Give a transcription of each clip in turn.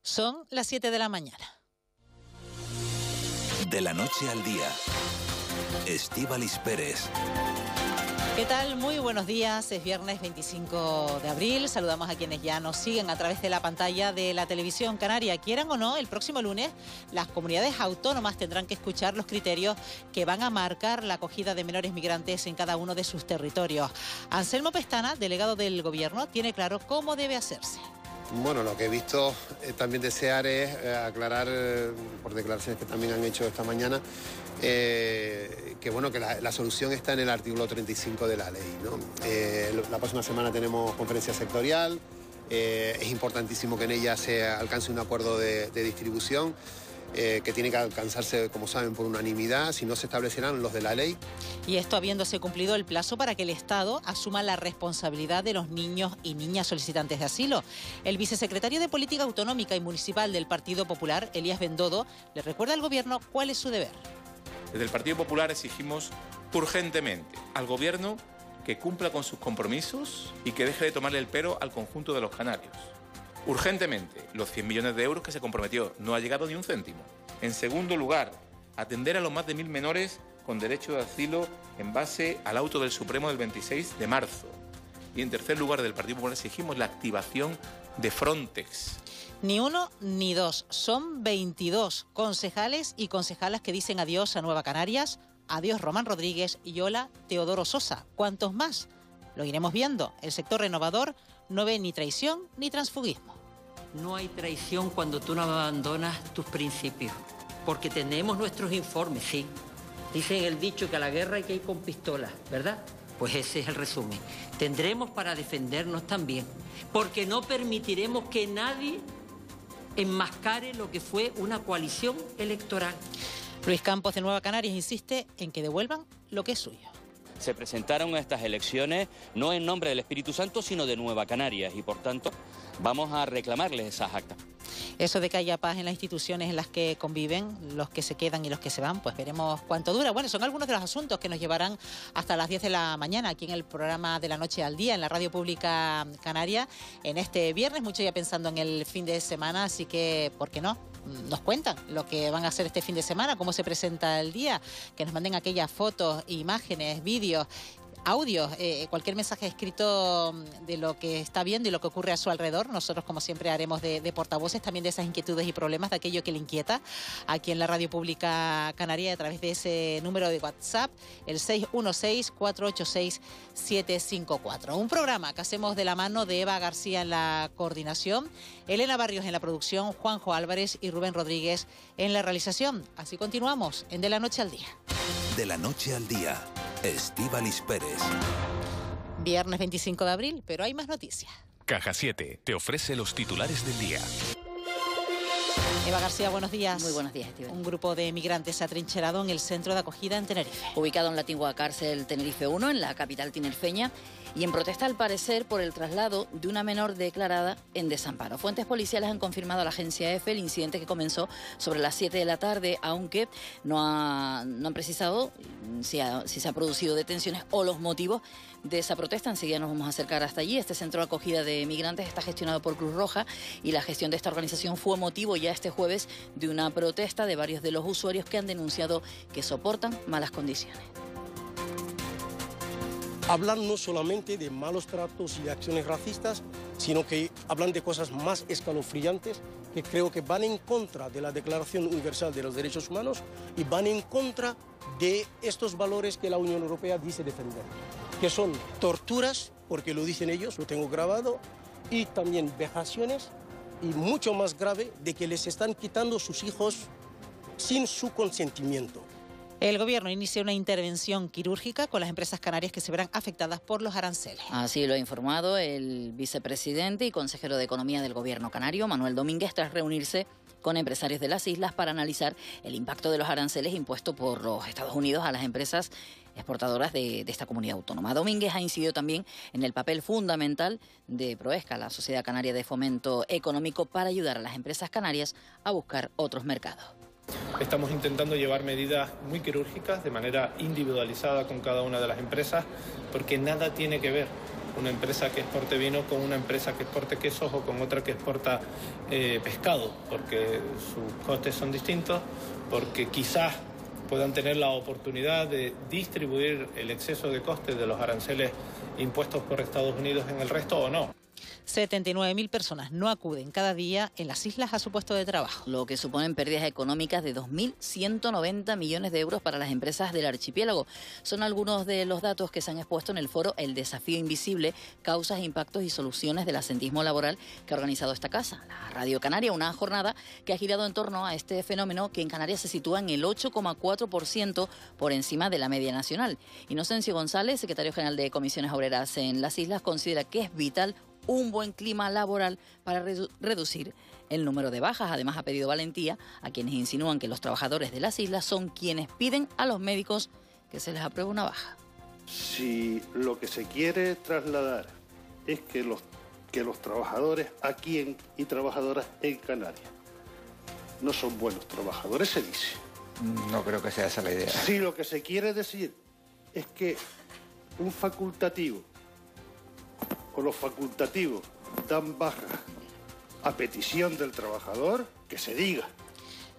Son las 7 de la mañana. De la noche al día, Estíbaliz Pérez. ¿Qué tal? Muy buenos días, es viernes 25 de abril, saludamos a quienes ya nos siguen a través de la pantalla de la televisión canaria. Quieran o no, el próximo lunes las comunidades autónomas tendrán que escuchar los criterios que van a marcar la acogida de menores migrantes en cada uno de sus territorios. Anselmo Pestana, delegado del Gobierno, tiene claro cómo debe hacerse. Bueno, lo que he visto también desear es aclarar, por declaraciones que también han hecho esta mañana, que bueno, que la solución está en el artículo 35 de la ley, ¿no? La próxima semana tenemos conferencia sectorial, es importantísimo que en ella se alcance un acuerdo de distribución, que tiene que alcanzarse, como saben, por unanimidad, si no se establecerán los de la ley. Y esto habiéndose cumplido el plazo para que el Estado asuma la responsabilidad de los niños y niñas solicitantes de asilo. El vicesecretario de Política Autonómica y Municipal del Partido Popular, Elías Bendodo, le recuerda al Gobierno cuál es su deber. Desde el Partido Popular exigimos urgentemente al Gobierno que cumpla con sus compromisos y que deje de tomarle el pelo al conjunto de los canarios. Urgentemente, los 100 millones de euros que se comprometió, no ha llegado ni un céntimo. En segundo lugar, atender a los más de 1.000 menores con derecho de asilo en base al auto del Supremo del 26 de marzo. Y en tercer lugar, del Partido Popular exigimos la activación de Frontex. Ni uno ni dos, son 22 concejales y concejalas que dicen adiós a Nueva Canarias, adiós Román Rodríguez y hola Teodoro Sosa. ¿Cuántos más? Lo iremos viendo. El sector renovador no ve ni traición ni transfugismo. No hay traición cuando tú no abandonas tus principios, porque tenemos nuestros informes, sí. Dicen el dicho que a la guerra hay que ir con pistolas, ¿verdad? Pues ese es el resumen. Tendremos para defendernos también, porque no permitiremos que nadie enmascare lo que fue una coalición electoral. Luis Campos de Nueva Canarias insiste en que devuelvan lo que es suyo. Se presentaron a estas elecciones no en nombre del Espíritu Santo, sino de Nueva Canarias y, por tanto, vamos a reclamarles esas actas. Eso de que haya paz en las instituciones en las que conviven, los que se quedan y los que se van, pues veremos cuánto dura. Bueno, son algunos de los asuntos que nos llevarán hasta las 10 de la mañana aquí en el programa de la noche al día, en la Radio Pública Canaria, en este viernes, mucho ya pensando en el fin de semana, así que, ¿por qué no? Nos cuentan lo que van a hacer este fin de semana, cómo se presenta el día, que nos manden aquellas fotos, imágenes, vídeos, audios, cualquier mensaje escrito de lo que está viendo y lo que ocurre a su alrededor. Nosotros, como siempre, haremos de portavoces también de esas inquietudes y problemas, de aquello que le inquieta aquí en la Radio Pública Canaria a través de ese número de WhatsApp, el 616-486-754. Un programa que hacemos de la mano de Eva García en la coordinación, Elena Barrios en la producción, Juanjo Álvarez y Rubén Rodríguez en la realización. Así continuamos en De la Noche al Día. De la noche al día, Estíbaliz Pérez. Viernes 25 de abril, pero hay más noticias. Caja 7 te ofrece los titulares del día. Eva García, buenos días. Muy buenos días, Estíbaliz. Un grupo de migrantes se ha atrincherado en el centro de acogida en Tenerife. Ubicado en la antigua cárcel Tenerife 1, en la capital tinerfeña, y en protesta, al parecer, por el traslado de una menor declarada en desamparo. Fuentes policiales han confirmado a la agencia EFE el incidente que comenzó sobre las 7 de la tarde, aunque no han precisado si se han producido detenciones o los motivos de esa protesta. Enseguida nos vamos a acercar hasta allí. Este centro de acogida de migrantes está gestionado por Cruz Roja y la gestión de esta organización fue motivo ya este jueves de una protesta de varios de los usuarios que han denunciado que soportan malas condiciones. Hablan no solamente de malos tratos y de acciones racistas, sino que hablan de cosas más escalofriantes que creo que van en contra de la Declaración Universal de los Derechos Humanos y van en contra de estos valores que la Unión Europea dice defender, que son torturas, porque lo dicen ellos, lo tengo grabado, y también vejaciones, y mucho más grave, de que les están quitando sus hijos sin su consentimiento. El Gobierno inicia una intervención quirúrgica con las empresas canarias que se verán afectadas por los aranceles. Así lo ha informado el vicepresidente y consejero de Economía del Gobierno canario, Manuel Domínguez, tras reunirse con empresarios de las islas para analizar el impacto de los aranceles impuestos por los Estados Unidos a las empresas exportadoras de esta comunidad autónoma. Domínguez ha incidido también en el papel fundamental de Proesca, la Sociedad Canaria de Fomento Económico, para ayudar a las empresas canarias a buscar otros mercados. Estamos intentando llevar medidas muy quirúrgicas de manera individualizada con cada una de las empresas, porque nada tiene que ver una empresa que exporte vino con una empresa que exporte quesos o con otra que exporta pescado, porque sus costes son distintos, porque quizás puedan tener la oportunidad de distribuir el exceso de costes de los aranceles impuestos por Estados Unidos en el resto o no. 79.000 personas no acuden cada día en las islas a su puesto de trabajo. Lo que suponen pérdidas económicas de 2.190 millones de euros para las empresas del archipiélago. Son algunos de los datos que se han expuesto en el foro El Desafío Invisible, causas, impactos y soluciones del absentismo laboral que ha organizado esta casa, la Radio Canaria, una jornada que ha girado en torno a este fenómeno que en Canarias se sitúa en el 8,4% por encima de la media nacional. Inocencio González, secretario general de Comisiones Obreras en las islas, considera que es vital un buen clima laboral para reducir el número de bajas. Además, ha pedido valentía a quienes insinúan que los trabajadores de las islas son quienes piden a los médicos que se les apruebe una baja. Si lo que se quiere trasladar es que los trabajadores aquí y trabajadoras en Canarias no son buenos trabajadores, se dice. No creo que sea esa la idea. Si lo que se quiere decir es que un facultativo o los facultativos dan baja a petición del trabajador, que se diga.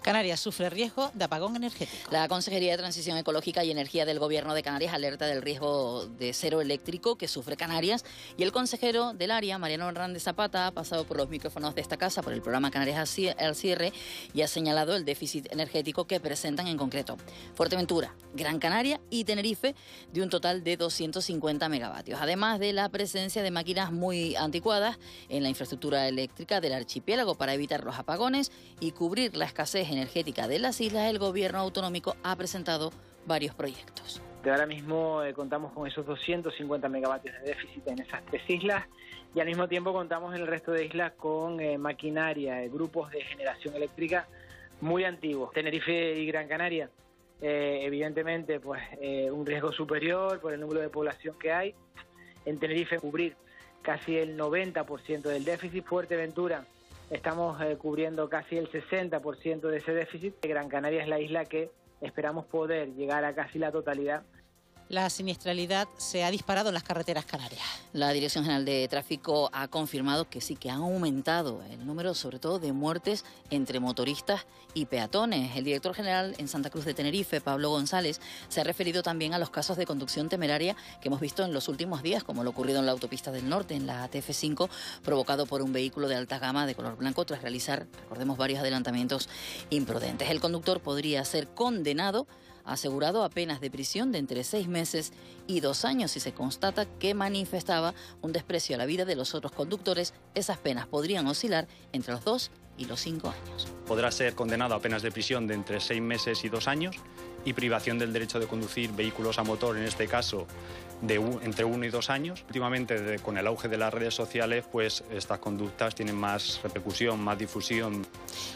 Canarias sufre riesgo de apagón energético. La Consejería de Transición Ecológica y Energía del Gobierno de Canarias alerta del riesgo de cero eléctrico que sufre Canarias, y el consejero del área, Mariano Hernández Zapata, ha pasado por los micrófonos de esta casa por el programa Canarias al cierre y ha señalado el déficit energético que presentan en concreto Fuerteventura, Gran Canaria y Tenerife, de un total de 250 megavatios, además de la presencia de máquinas muy anticuadas en la infraestructura eléctrica del archipiélago. Para evitar los apagones y cubrir la escasez energética de las islas, el gobierno autonómico ha presentado varios proyectos. Ahora mismo contamos con esos 250 megavatios de déficit en esas 3 islas, y al mismo tiempo contamos en el resto de islas con maquinaria, grupos de generación eléctrica muy antiguos. Tenerife y Gran Canaria, evidentemente, pues un riesgo superior por el número de población que hay. En Tenerife cubrir casi el 90% del déficit. Fuerteventura estamos cubriendo casi el 60% de ese déficit. Gran Canaria es la isla que esperamos poder llegar a casi la totalidad. La siniestralidad se ha disparado en las carreteras canarias. La Dirección General de Tráfico ha confirmado que sí, que han aumentado el número, sobre todo, de muertes entre motoristas y peatones. El director general en Santa Cruz de Tenerife, Pablo González, se ha referido también a los casos de conducción temeraria que hemos visto en los últimos días, como lo ocurrido en la autopista del norte, en la TF5, provocado por un vehículo de alta gama de color blanco tras realizar, recordemos, varios adelantamientos imprudentes. El conductor podría ser condenado, asegurado, a penas de prisión de entre 6 meses y 2 años si se constata que manifestaba un desprecio a la vida de los otros conductores. Esas penas podrían oscilar entre los 2 y los 5 años. Podrá ser condenado a penas de prisión de entre 6 meses y 2 años y privación del derecho de conducir vehículos a motor, en este caso entre 1 y 2 años. Últimamente, con el auge de las redes sociales, pues estas conductas tienen más repercusión, más difusión.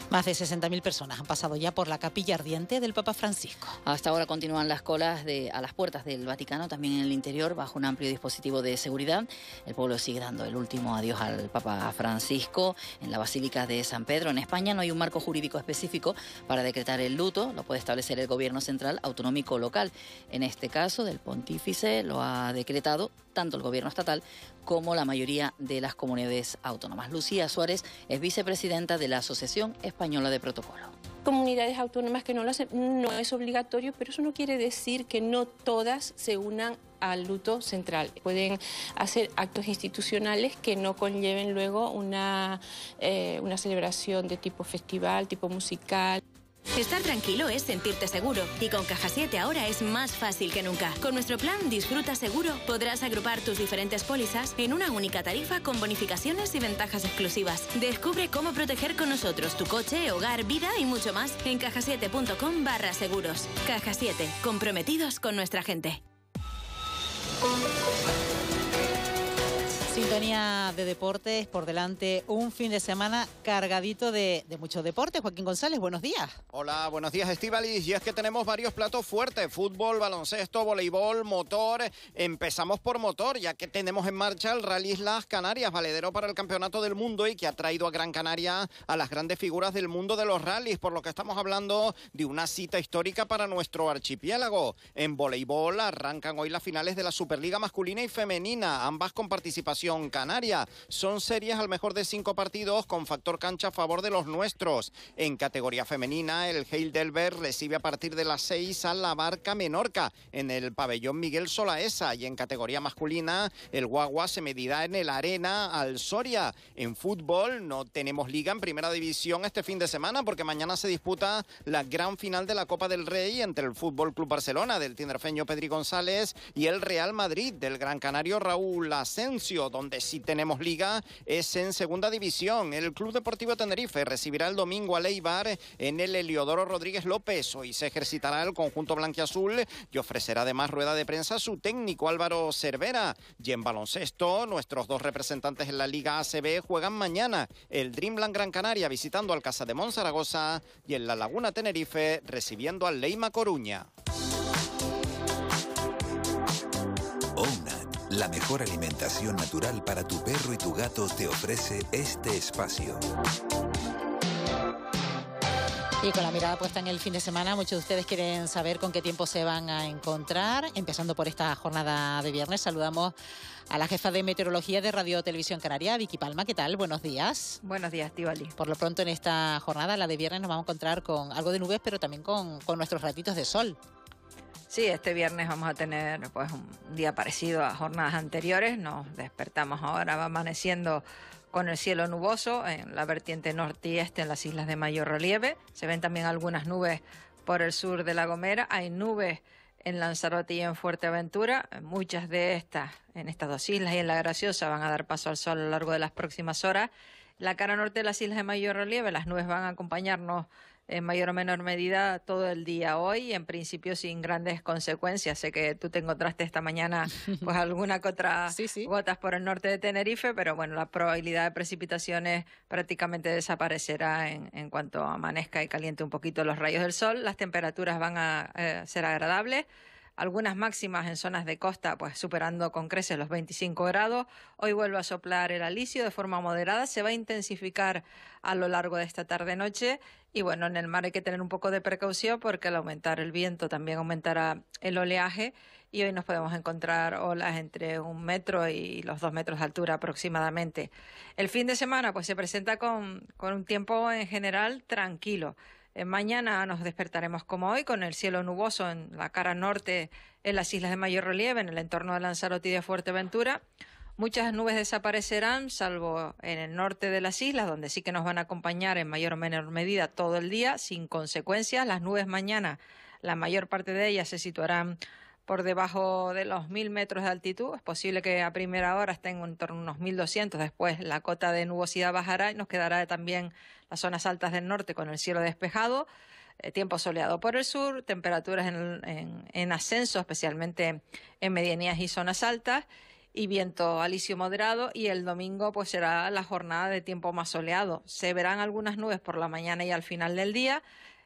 Más de 60.000 personas han pasado ya por la capilla ardiente del Papa Francisco. Hasta ahora continúan las colas a las puertas del Vaticano, también en el interior, bajo un amplio dispositivo de seguridad. El pueblo sigue dando el último adiós al Papa Francisco en la Basílica de San Pedro. En España no hay un marco jurídico específico para decretar el luto, lo puede establecer el gobierno central, autonómico o local. En este caso, del pontífice lo ha decretado tanto el gobierno estatal como la mayoría de las comunidades autónomas. Lucía Suárez es vicepresidenta de la Asociación Española de Protocolo. Comunidades autónomas que no lo hacen, no es obligatorio, pero eso no quiere decir que no todas se unan al luto central. Pueden hacer actos institucionales que no conlleven luego una celebración de tipo festival, tipo musical. Estar tranquilo es sentirte seguro, y con Caja 7 ahora es más fácil que nunca. Con nuestro plan Disfruta Seguro podrás agrupar tus diferentes pólizas en una única tarifa con bonificaciones y ventajas exclusivas. Descubre cómo proteger con nosotros tu coche, hogar, vida y mucho más en cajasiete.com/seguros. Caja 7, comprometidos con nuestra gente. Sintonía de deportes, por delante un fin de semana cargadito de mucho deporte. Joaquín González, buenos días. Hola, buenos días, Estíbaliz. Y es que tenemos varios platos fuertes: fútbol, baloncesto, voleibol, motor. Empezamos por motor, ya que tenemos en marcha el Rally Islas Canarias, valedero para el Campeonato del Mundo y que ha traído a Gran Canaria a las grandes figuras del mundo de los rallies, por lo que estamos hablando de una cita histórica para nuestro archipiélago. En voleibol arrancan hoy las finales de la Superliga masculina y femenina, ambas con participación canaria. Son series al mejor de 5 partidos con factor cancha a favor de los nuestros. En categoría femenina, el Heidelberg recibe a partir de las 6 a la Barca Menorca en el pabellón Miguel Solaesa, y en categoría masculina, el Guagua se medirá en el Arena al Soria. En fútbol no tenemos liga en primera división este fin de semana porque mañana se disputa la gran final de la Copa del Rey entre el Fútbol Club Barcelona del tinerfeño Pedri González y el Real Madrid del gran canario Raúl Asensio. Donde sí tenemos liga es en segunda división. El Club Deportivo Tenerife recibirá el domingo al Eibar en el Heliodoro Rodríguez López. Hoy se ejercitará el conjunto blanquiazul y ofrecerá además rueda de prensa su técnico Álvaro Cervera. Y en baloncesto, nuestros dos representantes en la Liga ACB juegan mañana. El Dreamland Gran Canaria visitando al Casa de Zaragoza y en la Laguna Tenerife recibiendo al Leima Coruña. La mejor alimentación natural para tu perro y tu gato te ofrece este espacio. Y con la mirada puesta en el fin de semana, muchos de ustedes quieren saber con qué tiempo se van a encontrar. Empezando por esta jornada de viernes, saludamos a la jefa de meteorología de Radio Televisión Canaria, Vicky Palma. ¿Qué tal? Buenos días. Buenos días, Estíbali. Por lo pronto en esta jornada, la de viernes, nos vamos a encontrar con algo de nubes, pero también con nuestros ratitos de sol. Sí, este viernes vamos a tener pues un día parecido a jornadas anteriores. Nos despertamos ahora, va amaneciendo con el cielo nuboso en la vertiente norte y este en las islas de mayor relieve. Se ven también algunas nubes por el sur de La Gomera. Hay nubes en Lanzarote y en Fuerteventura. Muchas de estas, en estas dos islas y en La Graciosa, van a dar paso al sol a lo largo de las próximas horas. La cara norte de las islas de mayor relieve, las nubes van a acompañarnos en mayor o menor medida todo el día hoy, en principio sin grandes consecuencias. Sé que tú te encontraste esta mañana pues alguna que otra gotas por el norte de Tenerife, pero bueno, la probabilidad de precipitaciones prácticamente desaparecerá en cuanto amanezca y caliente un poquito los rayos del sol. Las temperaturas van a ser agradables. Algunas máximas en zonas de costa, pues superando con creces los 25 grados. Hoy vuelve a soplar el alisio de forma moderada. Se va a intensificar a lo largo de esta tarde-noche. Y bueno, en el mar hay que tener un poco de precaución porque al aumentar el viento también aumentará el oleaje. Y hoy nos podemos encontrar olas entre 1 metro y los 2 metros de altura aproximadamente. El fin de semana pues se presenta con un tiempo en general tranquilo. Mañana nos despertaremos como hoy, con el cielo nuboso en la cara norte, en las islas de mayor relieve, en el entorno de Lanzarote y de Fuerteventura. Muchas nubes desaparecerán, salvo en el norte de las islas, donde sí que nos van a acompañar en mayor o menor medida todo el día, sin consecuencias. Las nubes mañana, la mayor parte de ellas se situarán por debajo de los 1.000 metros de altitud. Es posible que a primera hora estén en torno a unos 1.200, después la cota de nubosidad bajará y nos quedará también las zonas altas del norte con el cielo despejado, tiempo soleado por el sur, temperaturas en ascenso, especialmente en medianías y zonas altas, y viento alisio moderado, y el domingo pues será la jornada de tiempo más soleado. Se verán algunas nubes por la mañana y al final del día.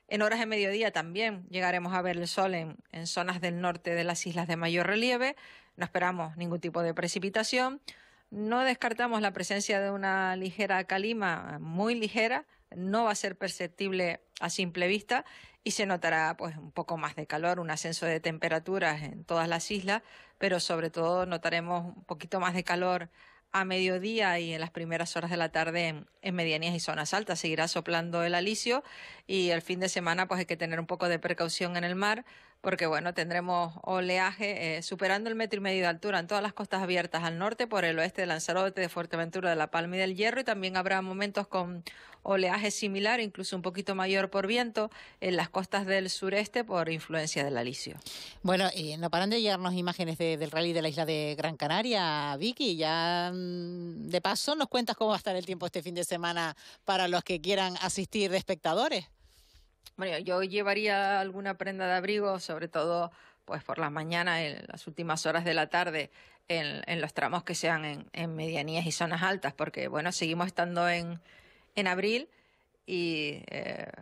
En horas de mediodía también llegaremos a ver el sol en zonas del norte de las islas de mayor relieve. No esperamos ningún tipo de precipitación. No descartamos la presencia de una ligera calima, muy ligera. No va a ser perceptible a simple vista y se notará pues un poco más de calor, un ascenso de temperaturas en todas las islas, pero sobre todo notaremos un poquito más de calor a mediodía y en las primeras horas de la tarde en medianías y zonas altas. Seguirá soplando el alisio y el fin de semana pues hay que tener un poco de precaución en el mar porque bueno, tendremos oleaje superando el 1,5 metros de altura en todas las costas abiertas al norte, por el oeste de Lanzarote, de Fuerteventura, de La Palma y del Hierro, y también habrá momentos con oleaje similar, incluso un poquito mayor por viento, en las costas del sureste por influencia del alisio. Bueno, y no paran de llegarnos imágenes del rally de la isla de Gran Canaria, Vicky. Ya de paso nos cuentas cómo va a estar el tiempo este fin de semana para los que quieran asistir de espectadores. Bueno, yo llevaría alguna prenda de abrigo, sobre todo pues por la mañana, en las últimas horas de la tarde, en los tramos que sean en medianías y zonas altas, porque bueno, seguimos estando en abril y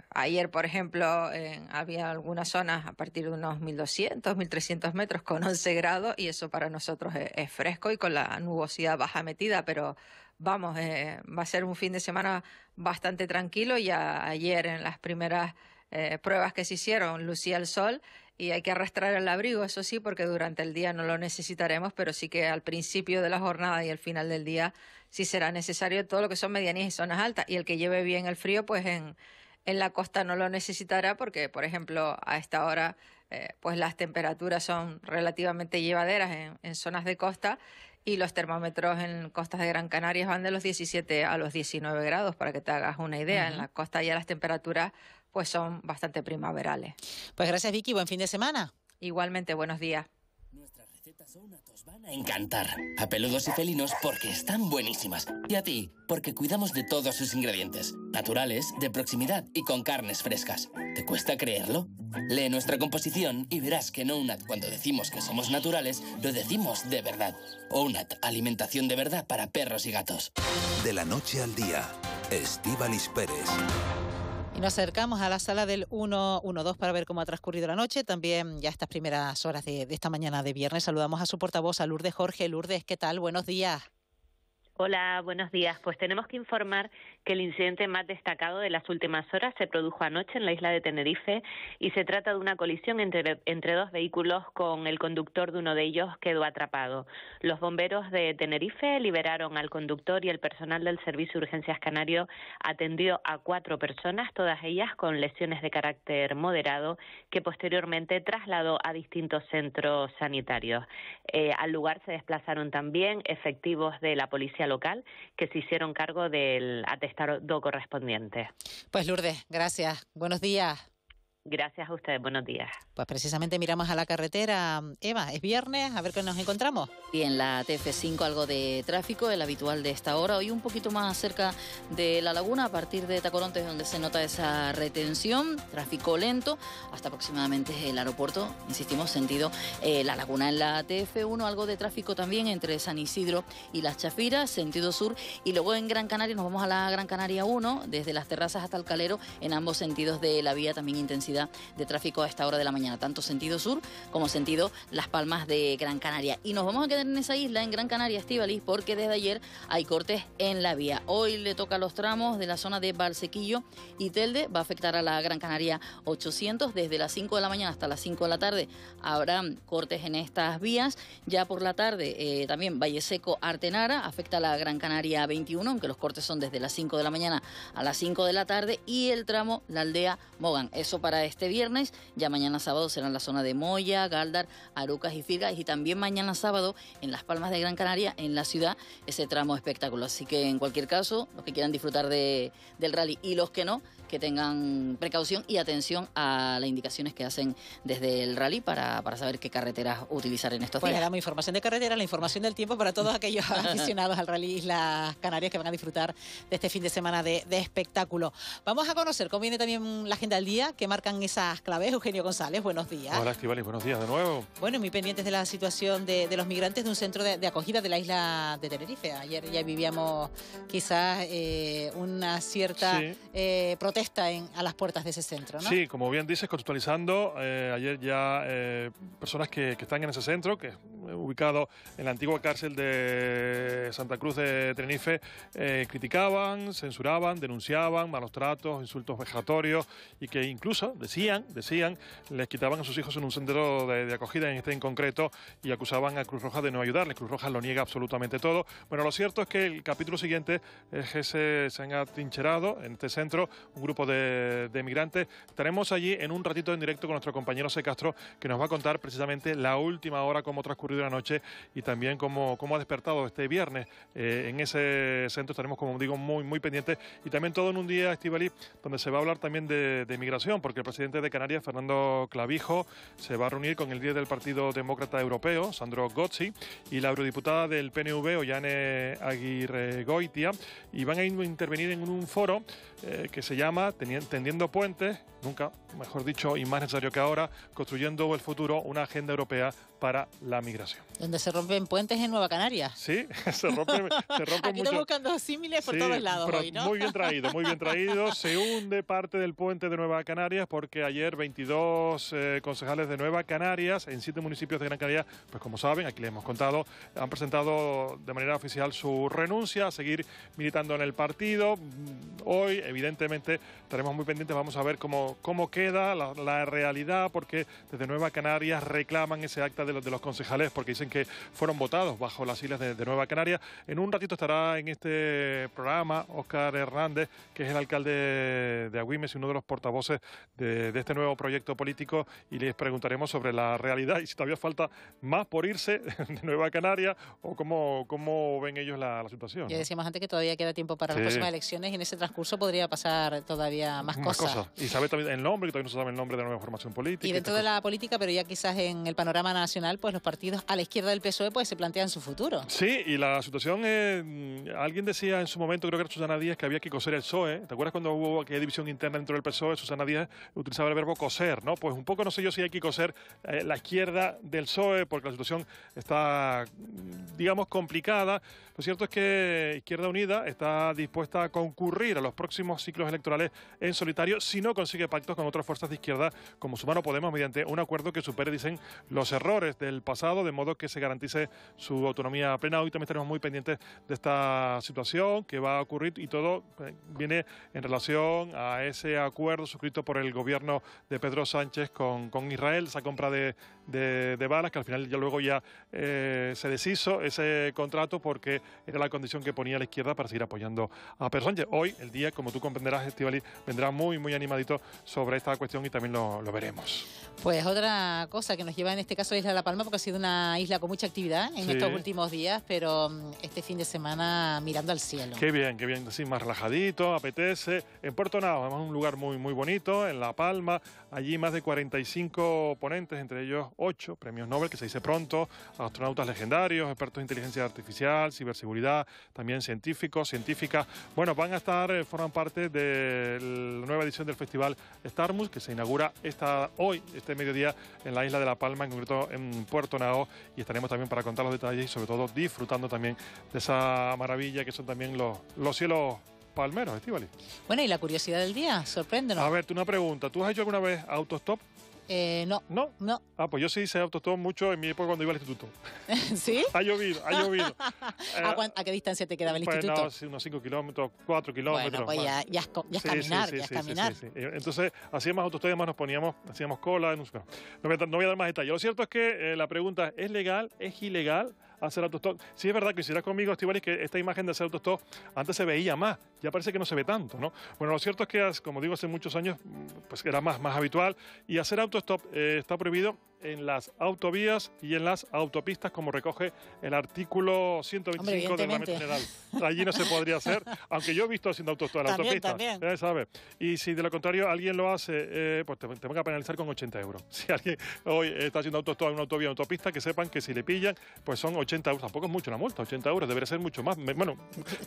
ayer, por ejemplo, había algunas zonas a partir de unos 1.200, 1.300 metros con 11 grados y eso para nosotros es fresco y con la nubosidad baja metida, pero vamos, va a ser un fin de semana bastante tranquilo. Ya ayer en las primeras pruebas que se hicieron lucía el sol y hay que arrastrar el abrigo, eso sí, porque durante el día no lo necesitaremos, pero sí que al principio de la jornada y al final del día sí será necesario todo lo que son medianías y zonas altas. Y el que lleve bien el frío, pues en la costa no lo necesitará porque, por ejemplo, a esta hora pues las temperaturas son relativamente llevaderas en zonas de costa y los termómetros en costas de Gran Canaria van de los 17 a los 19 grados, para que te hagas una idea. En la costa ya las temperaturas pues son bastante primaverales. Pues gracias, Vicky, buen fin de semana. Igualmente, buenos días. Nuestras recetas Ounat os van a encantar. A peludos y felinos porque están buenísimas. Y a ti, porque cuidamos de todos sus ingredientes. Naturales, de proximidad y con carnes frescas. ¿Te cuesta creerlo? Lee nuestra composición y verás que en Ounat, cuando decimos que somos naturales, lo decimos de verdad. Ounat, alimentación de verdad para perros y gatos. De la noche al día, Estíbaliz Pérez. Y nos acercamos a la sala del 112 para ver cómo ha transcurrido la noche. También ya estas primeras horas de esta mañana de viernes saludamos a su portavoz, a Lourdes Jorge. Lourdes, ¿qué tal? Buenos días. Hola, buenos días. Pues tenemos que informar que el incidente más destacado de las últimas horas se produjo anoche en la isla de Tenerife y se trata de una colisión entre dos vehículos con el conductor de uno de ellos quedó atrapado. Los bomberos de Tenerife liberaron al conductor y el personal del Servicio de Urgencias Canario atendió a 4 personas, todas ellas con lesiones de carácter moderado, que posteriormente trasladó a distintos centros sanitarios. Al lugar se desplazaron también efectivos de la policía local que se hicieron cargo del atestado correspondiente. Pues Lourdes, gracias. Buenos días. Gracias a ustedes, buenos días. Pues precisamente miramos a la carretera. Eva, es viernes, a ver qué nos encontramos. Bien, la TF5 algo de tráfico, el habitual de esta hora. Hoy un poquito más cerca de La Laguna, a partir de Tacoronte, donde se nota esa retención. Tráfico lento, hasta aproximadamente el aeropuerto, insistimos, sentido La Laguna. En la TF1 algo de tráfico también entre San Isidro y Las Chafiras, sentido sur. Y luego en Gran Canaria nos vamos a la Gran Canaria 1, desde Las Terrazas hasta el Calero, en ambos sentidos de la vía, también intensidad de tráfico a esta hora de la mañana, tanto sentido sur como sentido Las Palmas de Gran Canaria. Y nos vamos a quedar en esa isla, en Gran Canaria, Estíbaliz, porque desde ayer hay cortes en la vía. Hoy le toca los tramos de la zona de Valsequillo y Telde, va a afectar a la Gran Canaria 800, desde las 5 de la mañana hasta las 5 de la tarde habrá cortes en estas vías. Ya por la tarde también Valle Seco Artenara afecta a la Gran Canaria 21, aunque los cortes son desde las 5 de la mañana a las 5 de la tarde, y el tramo La Aldea Mogán. Eso para este viernes. Ya mañana sábado será en la zona de Moya, Galdar, Arucas y Firgas, y también mañana sábado en Las Palmas de Gran Canaria, en la ciudad, ese tramo espectáculo. Así que en cualquier caso, los que quieran disfrutar del rally y los que no, que tengan precaución y atención a las indicaciones que hacen desde el rally para saber qué carreteras utilizar en estos días. Pues le damos información de carretera, la información del tiempo para todos aquellos aficionados al rally Islas Canarias que van a disfrutar de este fin de semana de espectáculo. Vamos a conocer cómo viene también la agenda del día, que marcan esas claves. Eugenio González, buenos días. Hola, Estíbaliz, buenos días de nuevo. Bueno, muy pendientes de la situación de los migrantes de un centro de acogida de la isla de Tenerife. Ayer ya vivíamos quizás una cierta protesta a las puertas de ese centro, ¿no? Sí, como bien dices, contextualizando, ayer ya personas que están en ese centro, que es ubicado en la antigua cárcel de Santa Cruz de Tenerife, criticaban, censuraban, denunciaban malos tratos, insultos vejatorios, y que incluso decían, les quitaban a sus hijos en un centro de acogida, en este en concreto, y acusaban a Cruz Roja de no ayudarles. Cruz Roja lo niega absolutamente todo. Bueno, lo cierto es que el capítulo siguiente es que se han atrincherado en este centro un grupo de migrantes. Estaremos allí en un ratito en directo con nuestro compañero C. Castro, que nos va a contar precisamente la última hora, cómo transcurrió ocurrido anoche y también cómo ha despertado este viernes. En ese centro estaremos, como digo, muy pendientes, y también todo en un día, Estíbaliz, donde se va a hablar también de migración, porque el presidente de Canarias, Fernando Clavijo, se va a reunir con el líder del Partido Demócrata Europeo, Sandro Gozzi, y la eurodiputada del PNV, Ollane Aguirregoitia, y van a intervenir en un foro que se llama Tendiendo Puentes, nunca, mejor dicho, y más necesario que ahora, construyendo el futuro, una agenda europea para la migración. Donde se rompen puentes en Nueva Canarias. Sí, se rompen Aquí estamos buscando símiles por todos lados hoy, ¿no? Muy bien traído. Se hunde parte del puente de Nueva Canarias porque ayer 22 concejales de Nueva Canarias en 7 municipios de Gran Canaria, pues como saben, aquí les hemos contado, han presentado de manera oficial su renuncia a seguir militando en el partido. Hoy, evidentemente, estaremos muy pendientes, vamos a ver cómo queda la realidad, porque desde Nueva Canarias reclaman ese acta de los concejales, porque dicen que fueron votados bajo las siglas de Nueva Canarias. En un ratito estará en este programa Óscar Hernández, que es el alcalde de Agüimes y uno de los portavoces de este nuevo proyecto político, y les preguntaremos sobre la realidad y si todavía falta más por irse de Nueva Canarias o cómo ven ellos la situación. Ya decíamos antes que todavía queda tiempo para las próximas elecciones, y en ese transcurso podría pasar todavía más cosas. Y sabe también el nombre, que todavía no se sabe el nombre de la nueva formación política. Y dentro de la política, pero ya quizás en el panorama nacional, pues los partidos a la izquierda del PSOE pues se plantean su futuro. Sí, y la situación alguien decía en su momento, creo que era Susana Díaz, que había que coser el PSOE. ¿Te acuerdas cuando hubo aquella división interna dentro del PSOE? Susana Díaz utilizaba el verbo coser, ¿no? Pues un poco, no sé yo si hay que coser la izquierda del PSOE, porque la situación está, digamos, complicada. Lo cierto es que Izquierda Unida está dispuesta a concurrir a los próximos ciclos electorales en solitario si no consigue pactos con otras fuerzas de izquierda como Sumar o Podemos, mediante un acuerdo que supere, dicen, los errores del pasado, de modo que se garantice su autonomía plena. Hoy también estaremos muy pendientes de esta situación que va a ocurrir, y todo viene en relación a ese acuerdo suscrito por el gobierno de Pedro Sánchez con Israel, esa compra de balas, que al final ya se deshizo ese contrato porque era la condición que ponía la izquierda para seguir apoyando a Pedro Sánchez. Hoy, el día, como tú comprenderás, Estíbaliz, vendrá muy animadito sobre esta cuestión, y también lo veremos. Pues otra cosa que nos lleva en este caso a la Isla de La Palma, porque ha sido una isla con mucha actividad en estos últimos días, pero este fin de semana mirando al cielo. Qué bien, así más relajadito, apetece. En Puerto Nao, además un lugar muy bonito, en La Palma, allí más de 45 ponentes, entre ellos 8 premios Nobel, que se dice pronto, astronautas legendarios, expertos en inteligencia artificial, ciberseguridad, también científicos, científicas. Bueno, van a estar, forman parte de la nueva edición del festival Starmus, que se inaugura hoy, este mediodía, en la isla de La Palma, en concreto en Puerto Nao, y estaremos también para contar los detalles y sobre todo disfrutando también de esa maravilla que son también los cielos palmeros, Estíbaliz. Bueno, y la curiosidad del día, sorpréndenos. A ver, una pregunta, ¿tú has hecho alguna vez autostop? No. ¿No? Ah, pues yo sí hice autostop mucho en mi época cuando iba al instituto. ¿Sí? Ha llovido. ¿A qué distancia te quedaba el instituto? No, sí, unos 5 kilómetros, 4 kilómetros. Bueno, pues ya es caminar. Sí. Entonces, hacíamos autostop y además hacíamos cola. No voy a dar más detalles. Lo cierto es que la pregunta, ¿es legal? ¿Es ilegal hacer autostop? Sí, es verdad que si eras conmigo, Estíbaliz, que esta imagen de hacer autostop antes se veía más, ya parece que no se ve tanto, ¿no? Bueno, lo cierto es que, como digo, hace muchos años pues era más habitual, y hacer autostop está prohibido en las autovías y en las autopistas, como recoge el artículo 125 del Reglamento General. Allí no se podría hacer, aunque yo he visto haciendo autostop en la autopista. También. ¿Sabes? Y si de lo contrario alguien lo hace, pues te van a penalizar con 80 euros. Si alguien hoy está haciendo autostop en una autovía o autopista, que sepan que si le pillan, pues son 80 euros. Tampoco es mucho una multa, 80 euros, debería ser mucho más. Bueno,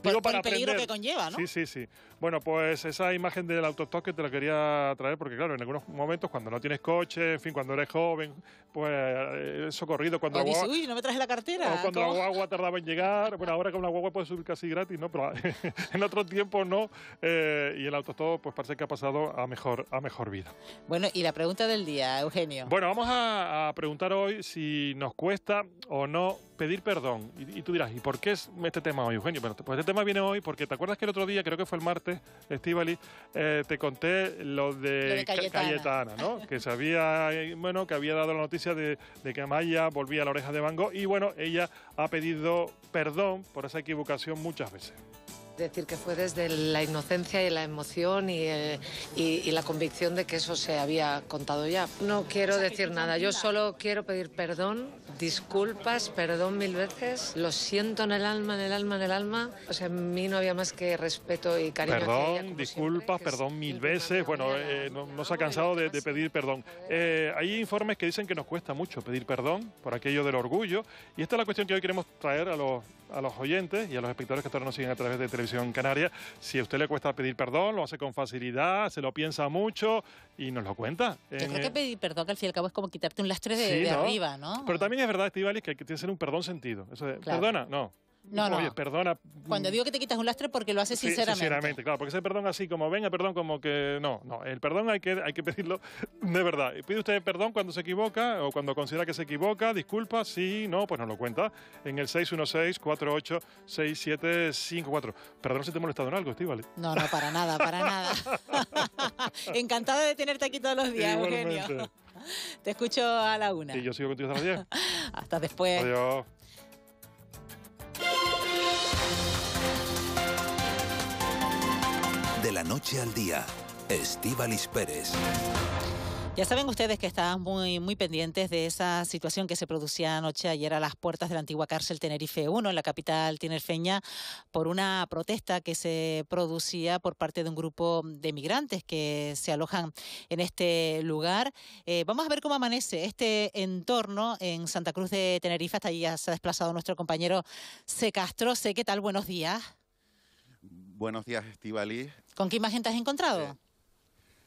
digo para el peligro aprender. Que conlleva, ¿no? Sí. Bueno, pues esa imagen del autostop que te la quería traer, porque claro, en algunos momentos cuando no tienes coche, en fin, cuando eres joven, pues socorrido cuando uy, no me traes la cartera. O cuando la guagua tardaba en llegar. Bueno, ahora con la guagua puedes subir casi gratis, ¿no? Pero en otro tiempo no. Y el autostop pues parece que ha pasado a mejor vida. Bueno, y la pregunta del día, Eugenio. Bueno, vamos a preguntar hoy si nos cuesta o no pedir perdón. Y tú dirás, ¿y por qué es este tema hoy, Eugenio? Bueno, pues este tema viene hoy porque ¿te acuerdas que el otro día, creo que fue el martes, Estíbaliz, te conté lo de Cayetana, ¿no? Que se había, que había dado la noticia de que Amaya volvía a la oreja de Van Gogh, y bueno, ella ha pedido perdón por esa equivocación muchas veces. Decir que fue desde la inocencia y la emoción y la convicción de que eso se había contado ya. No quiero decir nada, yo solo quiero pedir perdón, disculpas, perdón 1000 veces. Lo siento en el alma, en el alma, en el alma. O sea, en mí no había más que respeto y cariño hacia ella. Perdón, disculpas, perdón 1000 veces. Bueno, no se ha cansado de pedir perdón. Hay informes que dicen que nos cuesta mucho pedir perdón por aquello del orgullo. Y esta es la cuestión que hoy queremos traer a los oyentes y a los espectadores que ahora nos siguen a través de Televisión Canaria. Si a usted le cuesta pedir perdón, lo hace con facilidad, se lo piensa mucho y nos lo cuenta. Yo creo que pedir perdón, que al fin y al cabo es como quitarte un lastre de arriba, ¿no? Pero también es verdad, Estíbaliz, que tiene que ser un perdón sentido. Eso de, Claro. ¿perdona? No. No, Oye, no. perdona. Cuando digo que te quitas un lastre porque lo haces Sí, sinceramente. claro, porque ese perdón así como venga, perdón, como que no, el perdón hay que pedirlo de verdad. ¿Pide usted perdón cuando se equivoca o cuando considera que se equivoca? Disculpa, sí, no, pues nos lo cuenta en el 616-486754. Perdón si te he molestado en algo, Estíbaliz. No, para nada, para nada. Encantada de tenerte aquí todos los días, Igualmente. Eugenio. Te escucho a la 1. Y yo sigo contigo hasta las 10. Hasta después. Adiós. De la noche al día, Estíbaliz Pérez. Ya saben ustedes que estaban muy pendientes de esa situación que se producía anoche ayer a las puertas de la antigua cárcel Tenerife 1 en la capital tinerfeña por una protesta que se producía por parte de un grupo de migrantes que se alojan en este lugar. Vamos a ver cómo amanece este entorno en Santa Cruz de Tenerife. Hasta allí ya se ha desplazado nuestro compañero C. Castro. C, ¿qué tal? Buenos días. Buenos días, Estíbaliz. ¿Con qué imagen te has encontrado?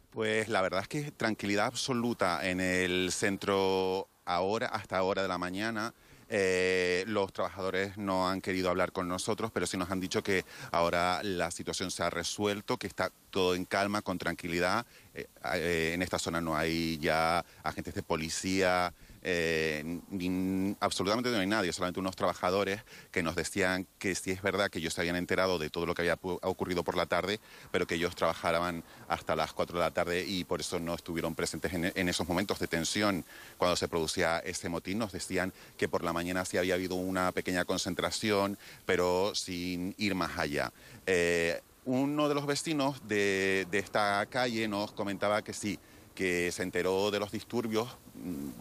Pues la verdad es que tranquilidad absoluta en el centro hasta ahora de la mañana. Los trabajadores no han querido hablar con nosotros, pero sí nos han dicho que ahora la situación se ha resuelto, que está todo en calma, con tranquilidad. En esta zona no hay ya agentes de policía, absolutamente no hay nadie, solamente unos trabajadores que nos decían que sí es verdad que ellos se habían enterado de todo lo que había ocurrido por la tarde, pero que ellos trabajaban hasta las 4 de la tarde y por eso no estuvieron presentes en esos momentos de tensión cuando se producía ese motín. Nos decían que por la mañana sí había habido una pequeña concentración, pero sin ir más allá. Uno de los vecinos de esta calle nos comentaba que sí, que se enteró de los disturbios,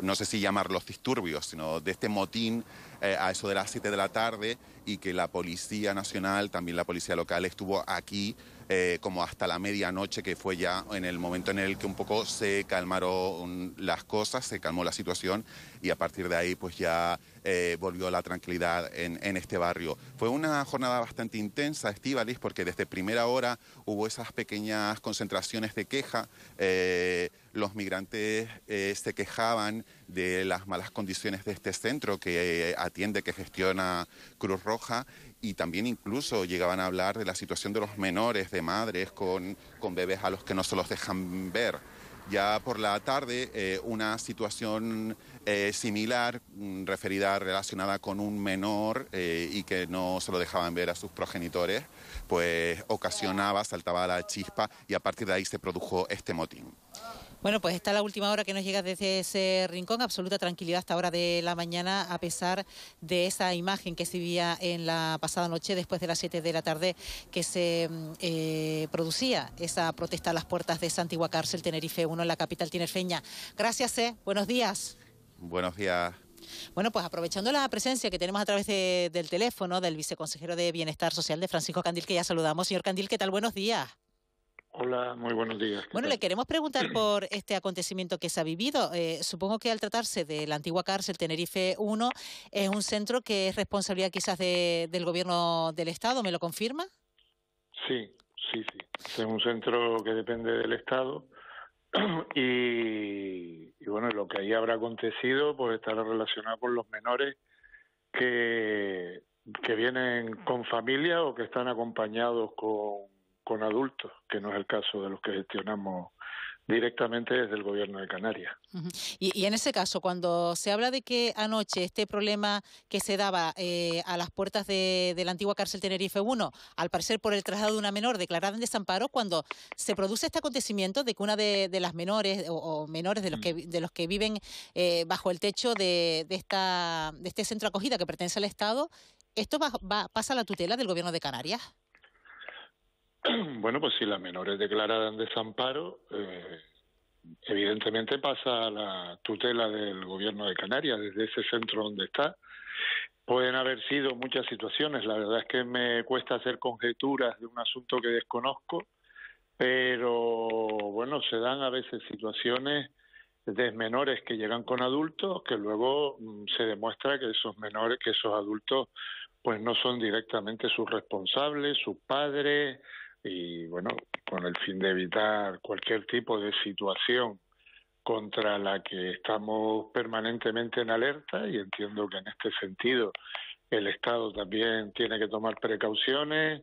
no sé si llamarlos disturbios, sino de este motín a eso de las 7 de la tarde y que la Policía Nacional, también la Policía Local, estuvo aquí como hasta la medianoche, que fue ya en el momento en el que un poco se calmaron las cosas, se calmó la situación y a partir de ahí pues ya volvió la tranquilidad en este barrio. Fue una jornada bastante intensa, Estíbaliz, porque desde primera hora hubo esas pequeñas concentraciones de queja. Los migrantes se quejaban de las malas condiciones de este centro que atiende, que gestiona Cruz Roja, y también incluso llegaban a hablar de la situación de los menores, de madres con bebés a los que no se los dejan ver. Ya por la tarde, una situación similar, relacionada con un menor y que no se lo dejaban ver a sus progenitores, pues saltaba la chispa y a partir de ahí se produjo este motín. Bueno, pues está la última hora que nos llega desde ese rincón, absoluta tranquilidad hasta hora de la mañana, a pesar de esa imagen que se veía en la pasada noche, después de las 7 de la tarde, que se producía esa protesta a las puertas de esa antigua cárcel Tenerife 1 en la capital tinerfeña. Gracias, buenos días. Buenos días. Bueno, pues aprovechando la presencia que tenemos a través del teléfono del viceconsejero de Bienestar Social, de Francisco Candil, que ya saludamos. Señor Candil, ¿qué tal? Buenos días. Hola, muy buenos días. Bueno, le queremos preguntar por este acontecimiento que se ha vivido. Supongo que al tratarse de la antigua cárcel Tenerife 1, es un centro que es responsabilidad quizás del gobierno del Estado, ¿me lo confirma? Sí. Es un centro que depende del Estado y bueno, lo que ahí habrá acontecido pues estará relacionado con los menores que vienen con familia o que están acompañados con adultos, que no es el caso de los que gestionamos directamente desde el Gobierno de Canarias. Y en ese caso, cuando se habla de que anoche este problema que se daba a las puertas de la antigua cárcel Tenerife 1, al parecer por el traslado de una menor declarada en desamparo, cuando se produce este acontecimiento de que una de las menores o menores de los que viven bajo el techo de este centro de acogida que pertenece al Estado, ¿esto pasa a la tutela del Gobierno de Canarias? Bueno, pues si la menor es declarada en desamparo, evidentemente pasa a la tutela del Gobierno de Canarias, desde ese centro donde está. Pueden haber sido muchas situaciones, la verdad es que me cuesta hacer conjeturas de un asunto que desconozco, pero bueno, se dan a veces situaciones de menores que llegan con adultos, que luego se demuestra que esos menores, que esos adultos, pues no son directamente sus responsables, sus padres, y bueno, con el fin de evitar cualquier tipo de situación contra la que estamos permanentemente en alerta, y entiendo que en este sentido el Estado también tiene que tomar precauciones,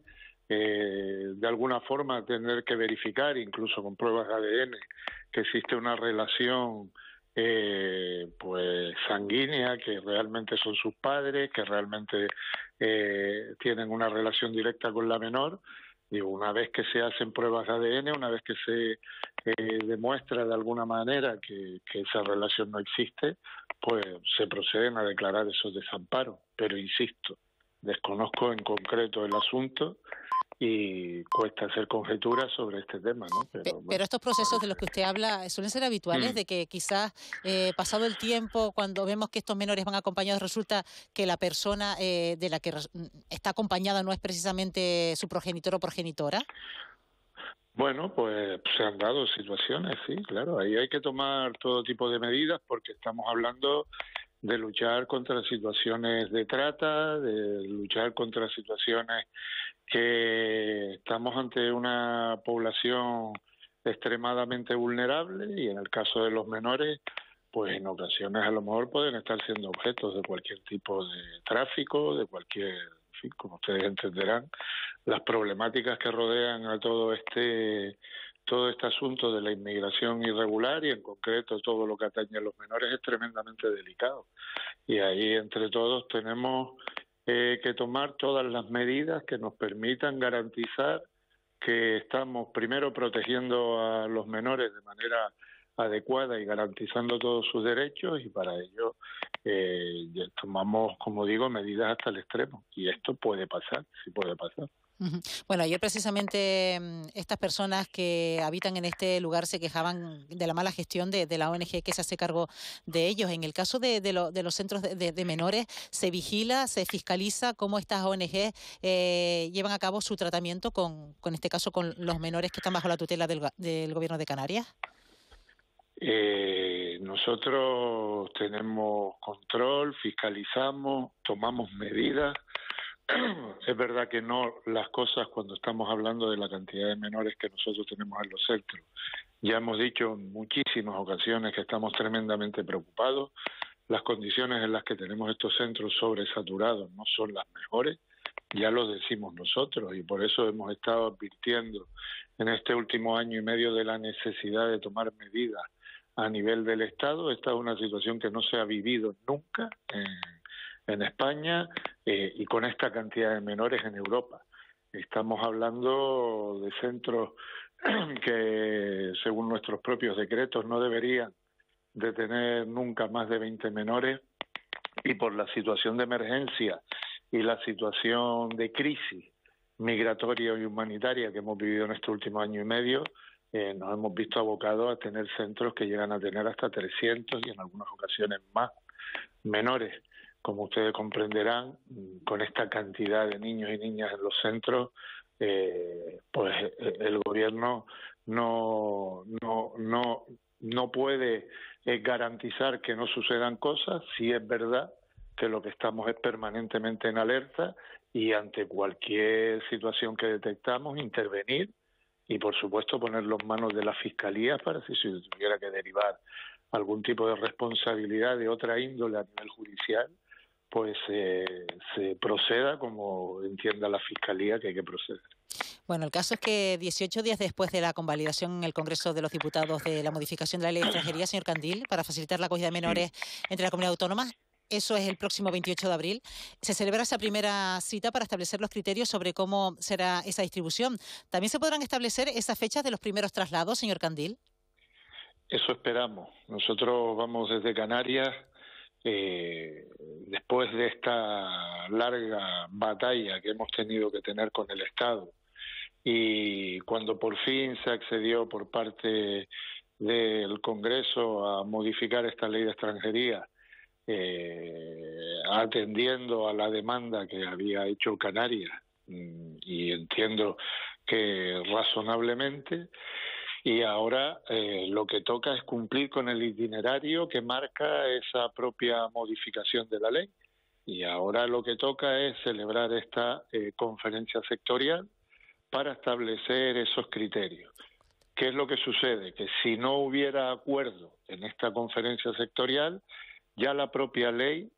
de alguna forma tener que verificar, incluso con pruebas de ADN, que existe una relación pues sanguínea, que realmente son sus padres, que realmente tienen una relación directa con la menor. Digo, una vez que se hacen pruebas de ADN, una vez que se demuestra de alguna manera que esa relación no existe, pues se proceden a declarar esos desamparos. Pero insisto, desconozco en concreto el asunto y cuesta hacer conjeturas sobre este tema, ¿no? Pero estos procesos de los que usted habla suelen ser habituales, de que quizás pasado el tiempo, cuando vemos que estos menores van acompañados, resulta que la persona de la que está acompañada no es precisamente su progenitor o progenitora. Bueno, pues se han dado situaciones, sí, claro. Ahí hay que tomar todo tipo de medidas porque estamos hablando de luchar contra situaciones de trata, de luchar contra situaciones que estamos ante una población extremadamente vulnerable, y en el caso de los menores, pues en ocasiones a lo mejor pueden estar siendo objetos de cualquier tipo de tráfico, de cualquier, en fin, como ustedes entenderán, las problemáticas que rodean a todo este asunto de la inmigración irregular, y en concreto todo lo que atañe a los menores, es tremendamente delicado. Y ahí entre todos tenemos que tomar todas las medidas que nos permitan garantizar que estamos primero protegiendo a los menores de manera adecuada y garantizando todos sus derechos, y para ello tomamos, como digo, medidas hasta el extremo. Y esto puede pasar, sí puede pasar. Bueno, ayer precisamente estas personas que habitan en este lugar se quejaban de la mala gestión de la ONG que se hace cargo de ellos. En el caso de los centros de menores, ¿se vigila, se fiscaliza cómo estas ONG llevan a cabo su tratamiento en este caso, con los menores que están bajo la tutela del Gobierno de Canarias? Nosotros tenemos control, fiscalizamos, tomamos medidas. Es verdad que no las cosas, cuando estamos hablando de la cantidad de menores que nosotros tenemos en los centros, ya hemos dicho en muchísimas ocasiones que estamos tremendamente preocupados. Las condiciones en las que tenemos estos centros sobresaturados no son las mejores, ya lo decimos nosotros, y por eso hemos estado advirtiendo en este último año y medio de la necesidad de tomar medidas a nivel del Estado. Esta es una situación que no se ha vivido nunca en España, y con esta cantidad de menores en Europa. Estamos hablando de centros que, según nuestros propios decretos, no deberían de tener nunca más de 20 menores, y por la situación de emergencia y la situación de crisis migratoria y humanitaria que hemos vivido en este último año y medio, nos hemos visto abocados a tener centros que llegan a tener hasta 300 y en algunas ocasiones más menores. Como ustedes comprenderán, con esta cantidad de niños y niñas en los centros, pues el gobierno no puede garantizar que no sucedan cosas. Sí es verdad que lo que estamos es permanentemente en alerta, y ante cualquier situación que detectamos, intervenir y, por supuesto, ponerlo en manos de la Fiscalía para si se tuviera que derivar algún tipo de responsabilidad de otra índole a nivel judicial, pues se proceda como entienda la Fiscalía que hay que proceder. Bueno, el caso es que 18 días después de la convalidación en el Congreso de los Diputados de la modificación de la Ley de Extranjería, señor Candil, para facilitar la acogida de menores entre la comunidad autónoma, eso es el próximo 28 de abril, se celebra esa primera cita para establecer los criterios sobre cómo será esa distribución. ¿También se podrán establecer esas fechas de los primeros traslados, señor Candil? Eso esperamos. Nosotros vamos desde Canarias, después de esta larga batalla que hemos tenido que tener con el Estado y cuando por fin se accedió por parte del Congreso a modificar esta ley de extranjería, atendiendo a la demanda que había hecho Canarias, y entiendo que razonablemente, y ahora lo que toca es cumplir con el itinerario que marca esa propia modificación de la ley. Y ahora lo que toca es celebrar esta conferencia sectorial para establecer esos criterios. ¿Qué es lo que sucede? Que si no hubiera acuerdo en esta conferencia sectorial, ya la propia ley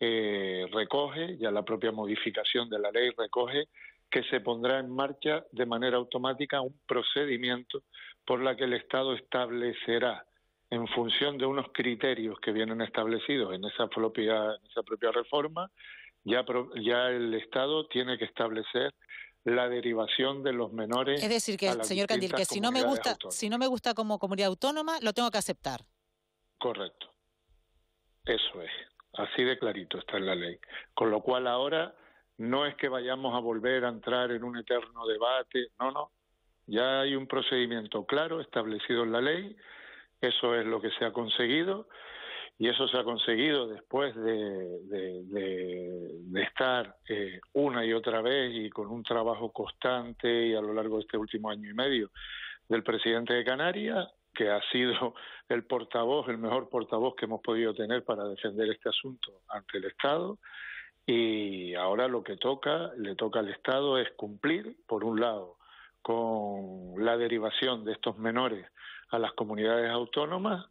recoge, ya la propia modificación de la ley recoge que se pondrá en marcha de manera automática un procedimiento por la que el Estado establecerá, en función de unos criterios que vienen establecidos en esa propia reforma, ya el Estado tiene que establecer la derivación de los menores. Es decir, que, señor Candil, que si no me gusta como comunidad autónoma, lo tengo que aceptar. Correcto. Eso es. Así de clarito está en la ley. Con lo cual ahora no es que vayamos a volver a entrar en un eterno debate, no. Ya hay un procedimiento claro establecido en la ley, eso es lo que se ha conseguido, y eso se ha conseguido después de estar una y otra vez y con un trabajo constante y a lo largo de este último año y medio del presidente de Canarias, que ha sido el mejor portavoz que hemos podido tener para defender este asunto ante el Estado. Y ahora lo que le toca al Estado es cumplir, por un lado, con la derivación de estos menores a las comunidades autónomas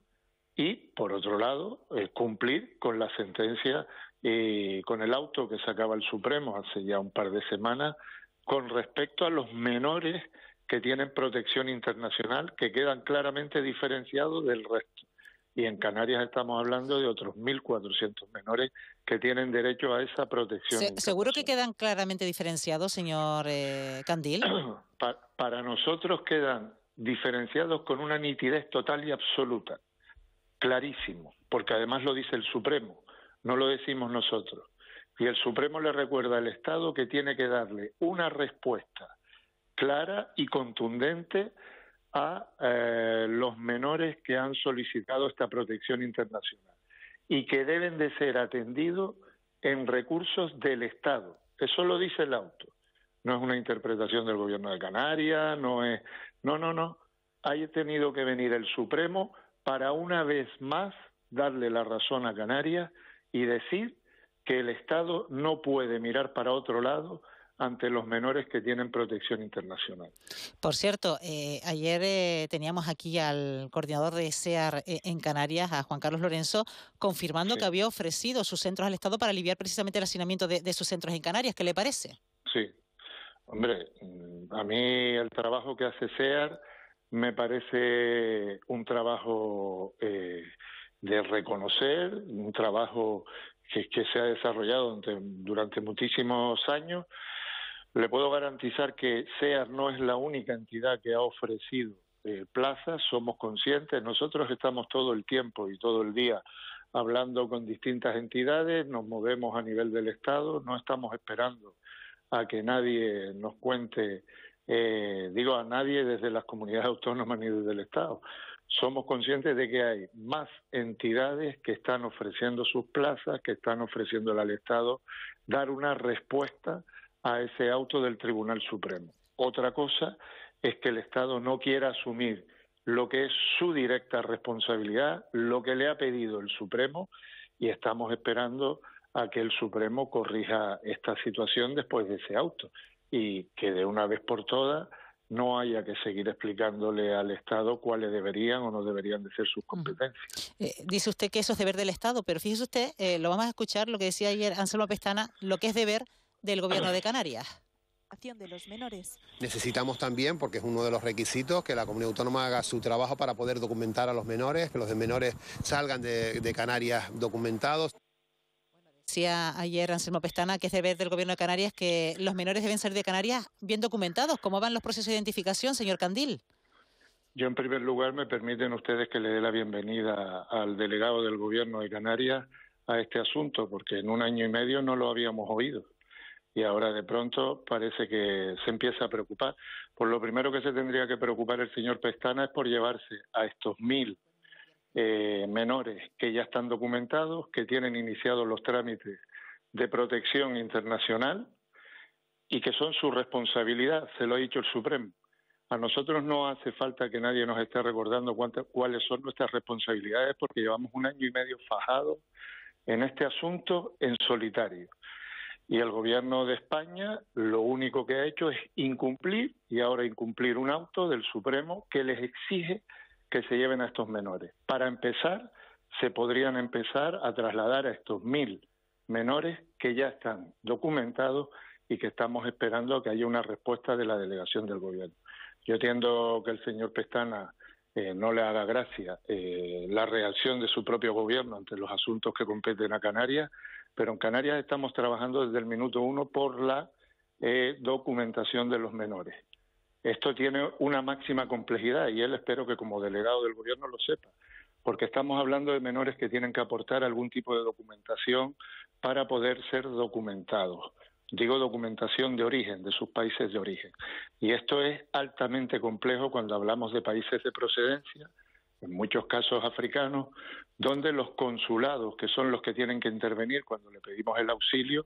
y, por otro lado, cumplir con la sentencia y con el auto que sacaba el Supremo hace ya un par de semanas con respecto a los menores que tienen protección internacional, que quedan claramente diferenciados del resto. Y en Canarias estamos hablando de otros 1.400 menores que tienen derecho a esa protección. ¿Seguro que quedan claramente diferenciados, señor Candil? Para nosotros quedan diferenciados con una nitidez total y absoluta, clarísimo, porque además lo dice el Supremo, no lo decimos nosotros. Y el Supremo le recuerda al Estado que tiene que darle una respuesta clara y contundente a los menores que han solicitado esta protección internacional y que deben de ser atendidos en recursos del Estado. Eso lo dice el auto. No es una interpretación del Gobierno de Canarias, no. Ha tenido que venir el Supremo para una vez más darle la razón a Canarias y decir que el Estado no puede mirar para otro lado ante los menores que tienen protección internacional. Por cierto, ayer teníamos aquí al coordinador de SEAR en Canarias, a Juan Carlos Lorenzo, confirmando que había ofrecido sus centros al Estado para aliviar precisamente el hacinamiento de sus centros en Canarias. ¿Qué le parece? Sí. Hombre, a mí el trabajo que hace SEAR me parece un trabajo de reconocer, un trabajo que se ha desarrollado durante muchísimos años. Le puedo garantizar que SEAR no es la única entidad que ha ofrecido plazas, somos conscientes, nosotros estamos todo el tiempo y todo el día hablando con distintas entidades, nos movemos a nivel del Estado, no estamos esperando a que nadie nos cuente, a nadie desde las comunidades autónomas ni desde el Estado. Somos conscientes de que hay más entidades que están ofreciendo sus plazas, que están ofreciéndole al Estado dar una respuesta a ese auto del Tribunal Supremo. Otra cosa es que el Estado no quiera asumir lo que es su directa responsabilidad, lo que le ha pedido el Supremo, y estamos esperando a que el Supremo corrija esta situación después de ese auto y que de una vez por todas no haya que seguir explicándole al Estado cuáles deberían o no deberían de ser sus competencias. Dice usted que eso es deber del Estado, pero fíjese usted, lo vamos a escuchar, lo que decía ayer Anselmo Pestana, lo que es deber del Gobierno de Canarias. De los menores. Necesitamos también, porque es uno de los requisitos, que la comunidad autónoma haga su trabajo para poder documentar a los menores, que los menores salgan de Canarias documentados. Decía ayer Anselmo Pestana que es deber del Gobierno de Canarias que los menores deben salir de Canarias bien documentados. ¿Cómo van los procesos de identificación, señor Candil? Yo, en primer lugar, me permiten ustedes que le dé la bienvenida al delegado del Gobierno de Canarias a este asunto, porque en un año y medio no lo habíamos oído. y ahora de pronto parece que se empieza a preocupar. Por lo primero que se tendría que preocupar el señor Pestana es por llevarse a estos 1.000 menores que ya están documentados, que tienen iniciados los trámites de protección internacional y que son su responsabilidad, se lo ha dicho el Supremo. A nosotros no hace falta que nadie nos esté recordando cuáles son nuestras responsabilidades, porque llevamos 1 año y medio fajados en este asunto en solitario. Y el Gobierno de España lo único que ha hecho es incumplir, y ahora incumplir un auto del Supremo que les exige que se lleven a estos menores. Para empezar, se podrían empezar a trasladar a estos 1.000 menores que ya están documentados y que estamos esperando a que haya una respuesta de la delegación del Gobierno. Yo entiendo que el señor Pestana no le haga gracia la reacción de su propio Gobierno ante los asuntos que competen a Canarias, pero en Canarias estamos trabajando desde el minuto 1 por la documentación de los menores. Esto tiene una máxima complejidad y él espero que como delegado del Gobierno lo sepa, porque estamos hablando de menores que tienen que aportar algún tipo de documentación para poder ser documentados. Digo documentación de origen, de sus países de origen. Y esto es altamente complejo cuando hablamos de países de procedencia, en muchos casos africanos, donde los consulados, que son los que tienen que intervenir cuando le pedimos el auxilio,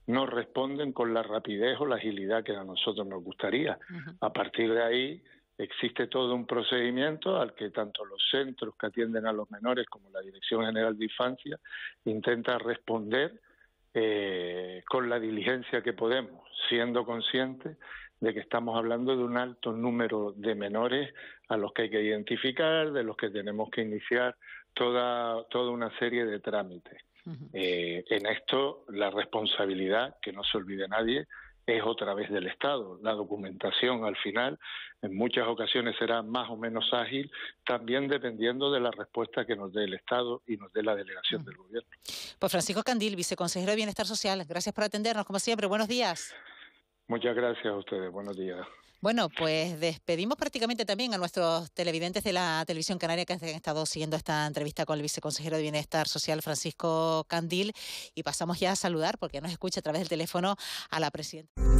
no responden con la rapidez o la agilidad que a nosotros nos gustaría. A partir de ahí existe todo un procedimiento al que tanto los centros que atienden a los menores como la Dirección General de Infancia intenta responder con la diligencia que podemos, siendo conscientes de que estamos hablando de un alto número de menores a los que hay que identificar, de los que tenemos que iniciar toda una serie de trámites. En esto, la responsabilidad, que no se olvide nadie, es otra vez del Estado. La documentación, al final, en muchas ocasiones será más o menos ágil, también dependiendo de la respuesta que nos dé el Estado y nos dé la delegación del Gobierno. Pues Francisco Candil, viceconsejero de Bienestar Social, gracias por atendernos, como siempre. Buenos días. Muchas gracias a ustedes. Buenos días. Bueno, pues despedimos prácticamente también a nuestros televidentes de la televisión canaria que han estado siguiendo esta entrevista con el viceconsejero de Bienestar Social, Francisco Candil, y pasamos ya a saludar, porque nos escucha a través del teléfono, a la presidenta.